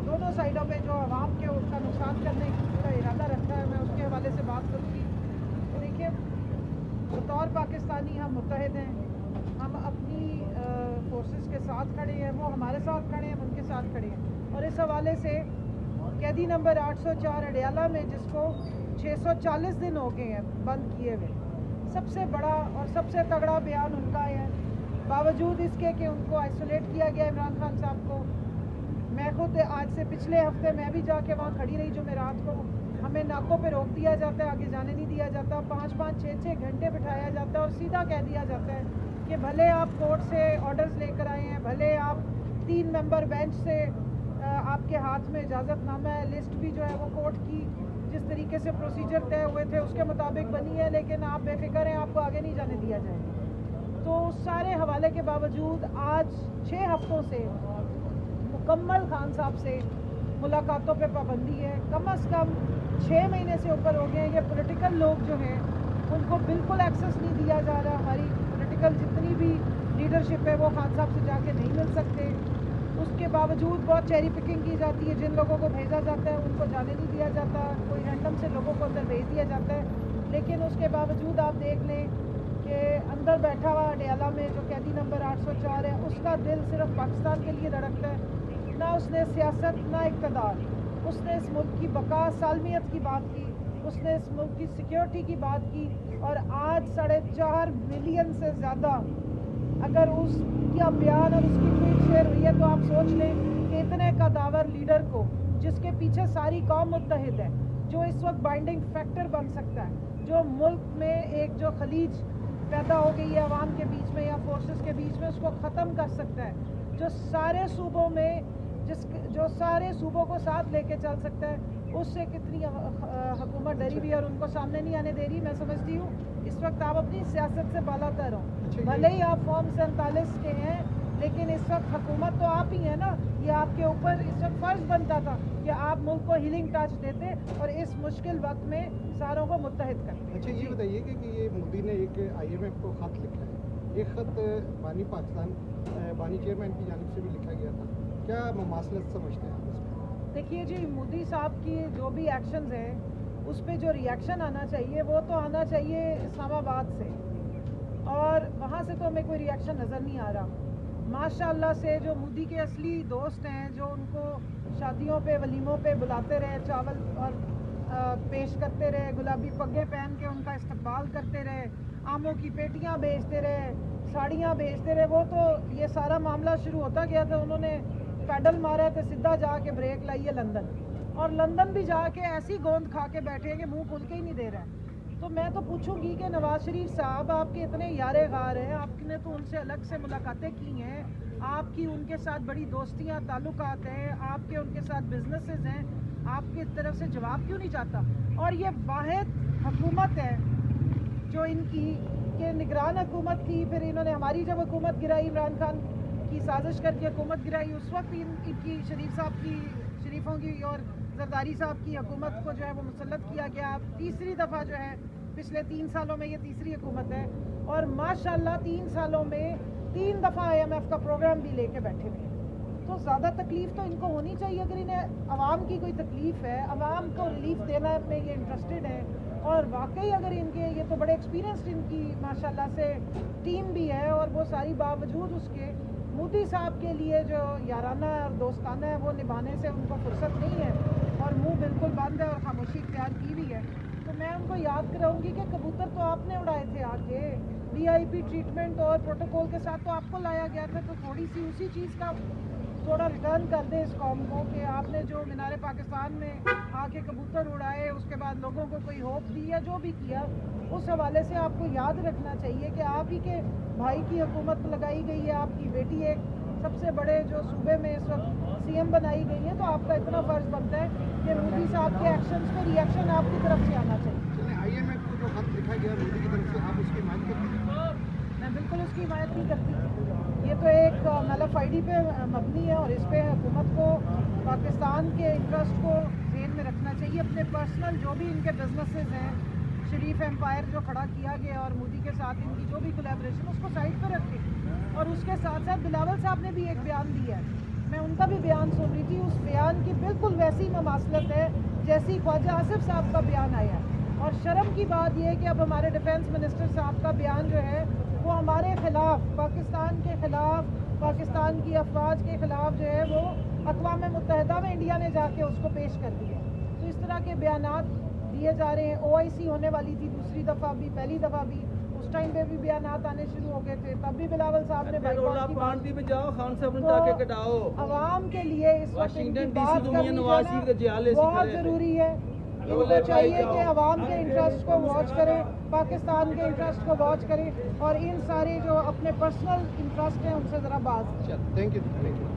दोनों साइडों पे जो आवाम के उसका नुकसान करने का इरादा रखता है, मैं उसके हवाले से बात करूँगी। देखिए, बतौर पाकिस्तानी हम मुत्तहिद हैं, हम अपनी फोर्सेस के साथ खड़े हैं, वो हमारे साथ खड़े हैं, हम उनके साथ खड़े हैं। और इस हवाले से कैदी नंबर 804 अडियाला में, जिसको 640 दिन हो गए हैं बंद किए हुए, सबसे बड़ा और सबसे तगड़ा बयान उनका है। बावजूद इसके कि उनको आइसोलेट किया गया इमरान खान साहब को, मैं खुद आज से पिछले हफ्ते मैं भी जाके वहाँ खड़ी रही जुमेरात को, हमें नाकों पे रोक दिया जाता है, आगे जाने नहीं दिया जाता, 5-5, 6-6 घंटे बिठाया जाता है और सीधा कह दिया जाता है कि भले आप कोर्ट से ऑर्डर्स लेकर आए हैं, भले आप 3 मेंबर बेंच से आपके हाथ में इजाज़तनामा है, लिस्ट भी जो है वो कोर्ट की जिस तरीके से प्रोसीजर तय हुए थे उसके मुताबिक बनी है, लेकिन आप बेफिक्र हैं, आपको आगे नहीं जाने दिया जाएगा। तो सारे हवाले के बावजूद आज 6 हफ्तों से मुकम्मल खान साहब से मुलाकातों पे पाबंदी है। कम अज़ कम 6 महीने से ऊपर हो गए हैं। ये पॉलिटिकल लोग जो हैं उनको बिल्कुल एक्सेस नहीं दिया जा रहा। हमारी पॉलिटिकल जितनी भी लीडरशिप है वो खान साहब से जाके नहीं मिल सकते। उसके बावजूद बहुत चेरी पिकिंग की जाती है, जिन लोगों को भेजा जाता है उनको जाने नहीं दिया जाता, कोई रैंडम से लोगों को अंदर भेज दिया जाता है। लेकिन उसके बावजूद आप देख लें कि अंदर बैठा हुआ अडियाला में जो कैदी नंबर 804 है, उसका दिल सिर्फ पाकिस्तान के लिए धड़कता है। ना उसने सियासत ना इक़्तिदार, उसने इस मुल्क की बका सालमियत की बात की, उसने इस मुल्क की सिक्योरिटी की बात की। और आज 4.5 मिलियन से ज़्यादा अगर उसका बयान और उसकी ट्वीट शेयर हुई है तो आप सोच लें कि इतने कदावर लीडर को, जिसके पीछे सारी कौम मुत्तहिद है, जो इस वक्त बाइंडिंग फैक्टर बन सकता है, जो मुल्क में एक जो खलीज पैदा हो गई है अवाम के बीच में या फोर्सेस के बीच में, उसको ख़त्म कर सकता है, जो सारे सूबों में जो सारे सूबों को साथ लेके चल सकता है, उससे कितनी हुकूमत डरी हुई है और उनको सामने नहीं आने दे रही। मैं समझती हूँ इस वक्त आप अपनी सियासत से बालातर हो, भले ही आप फॉर्म 47 के हैं, लेकिन इस वक्त हुकूमत तो आप ही है ना। ये आपके ऊपर इस वक्त फ़र्ज बनता था कि आप मुल्क को हीलिंग टच देते और इस मुश्किल वक्त में सारों को मुत्तहिद करते। अच्छा, ये बताइए कि ये मोदी ने एक IMF को ख़त लिखा है, एक ख़त बानी पाकिस्तान बानी चेयरमैन की जानिब से भी लिखा गया था, क्या ममासलत समझते हैं आप इसमें? देखिए जी, मोदी साहब की जो भी एक्शंस हैं उस पर जो रिएक्शन आना चाहिए वो तो आना चाहिए इस्लामाबाद से, और वहाँ से तो हमें कोई रिएक्शन नज़र नहीं आ रहा। माशाल्लाह से जो मोदी के असली दोस्त हैं, जो उनको शादियों पे वलीमों पे बुलाते रहे, चावल और पेश करते रहे, गुलाबी पग्गे पहन के उनका इस्तकबाल करते रहे, आमों की पेटियाँ बेचते रहे, साड़ियाँ बेचते रहे, वो तो ये सारा मामला शुरू होता गया था। उन्होंने पैडल मारा तो सीधा जाके ब्रेक लाई है लंदन, और लंदन भी जाके ऐसी गोंद खा के बैठे हैं कि मुंह खुल के ही नहीं दे रहा है। तो मैं तो पूछूंगी कि नवाज शरीफ साहब, आपके इतने यारे गार हैं, आपने तो उनसे अलग से मुलाकातें की हैं, आपकी उनके साथ बड़ी दोस्तियां ताल्लुकात हैं, आपके उनके साथ बिजनेसेस हैं, आपकी तरफ से जवाब क्यों नहीं चाहता? और ये वाहिद हुकूमत है जो इनकी के निगरान हुकूमत थी, फिर इन्होंने हमारी जब हुकूमत गिराई, इमरान खान की साजिश करके हुकूमत गिराई, उस वक्त इनकी शरीफों की और जरदारी साहब की हुकूमत को जो है वो मुसल्लत किया गया। तीसरी दफ़ा जो है पिछले 3 सालों में ये तीसरी हुकूमत है, और माशाल्लाह 3 सालों में 3 दफ़ा IMF का प्रोग्राम भी लेके बैठे हुए हैं। तो ज़्यादा तकलीफ़ तो इनको होनी चाहिए। अगर इन्हें आवाम की कोई तकलीफ़ है, आवाम को रिलीफ देना में ये इंटरेस्टेड है, और वाकई अगर इनके ये तो बड़े एक्सपीरियंस्ड इनकी माशाल्लाह से टीम भी है, और वो सारी बावजूद उसके मोदी साहब के लिए जो याराना और दोस्ताना है वो निभाने से उनको फुर्सत नहीं है, और मुंह बिल्कुल बंद है और खामोशी इख्तियार की भी है। तो मैं उनको याद कराऊंगी कि कबूतर तो आपने उड़ाए थे आके, VIP ट्रीटमेंट और प्रोटोकॉल के साथ तो आपको लाया गया था, तो थोड़ी सी उसी चीज़ का थोड़ा रिटर्न कर दे इस कौम को कि आपने जो मीनार पाकिस्तान में आके कबूतर उड़ाए, उसके बाद लोगों को कोई होप दी या जो भी किया, उस हवाले से आपको याद रखना चाहिए कि आप ही के भाई की हुकूमत लगाई गई है, आपकी बेटी एक सबसे बड़े जो सूबे में इस वक्त CM बनाई गई है, तो आपका इतना फ़र्ज़ बनता है कि मोदी साहब के एक्शंस पे रिएक्शन आपकी तरफ से आना चाहिए। IMF को जो खत लिखा गया मोदी की तरफ से, आप उसकी हिमायत करते हैं? मैं बिल्कुल उसकी हिमायत नहीं करती। ये तो एक नलफ-ID पे मबनी है, और इस पर हुकूमत को पाकिस्तान के इंटरेस्ट को ज़हन में रखना चाहिए। अपने पर्सनल जो भी इनके बिजनेसेस हैं, शरीफ एम्पायर जो खड़ा किया गया और मोदी के साथ इनकी जो भी कोलैबोरेशन, उसको साइड पर रखें। और उसके साथ साथ बिलावल साहब ने भी एक बयान दिया है मैं उनका भी बयान सुन रही थी, उस बयान की बिल्कुल वैसी ममासलत है जैसी ख्वाजा आसिफ साहब का बयान आया। और शर्म की बात यह है कि अब हमारे डिफेंस मिनिस्टर साहब का बयान जो है वो हमारे खिलाफ, पाकिस्तान के खिलाफ, पाकिस्तान की अफवाज के खिलाफ जो है वो अक़वाम मुत्तहिदा में इंडिया ने जाके उसको पेश कर दिया। तो इस तरह के बयानात दिए जा रहे हैं। OIC होने वाली थी दूसरी दफ़ा भी, पहली दफ़ा भी, उस टाइम पे भी बयानात आने शुरू हो गए थे, तब भी बिलावल साहब ने बाइकआउट की बात की। आवाम के लिए इस वक्त इनकी बात करनी बहुत ज़रूरी है। इनको चाहिए कि आवाम के इंटरेस्ट को वॉच करें, पाकिस्तान के इंटरेस्ट को वॉच करें और इन सारे जो अपने पर्सनल इंटरेस्ट हैं उनसे ज़रा बात। Thank you.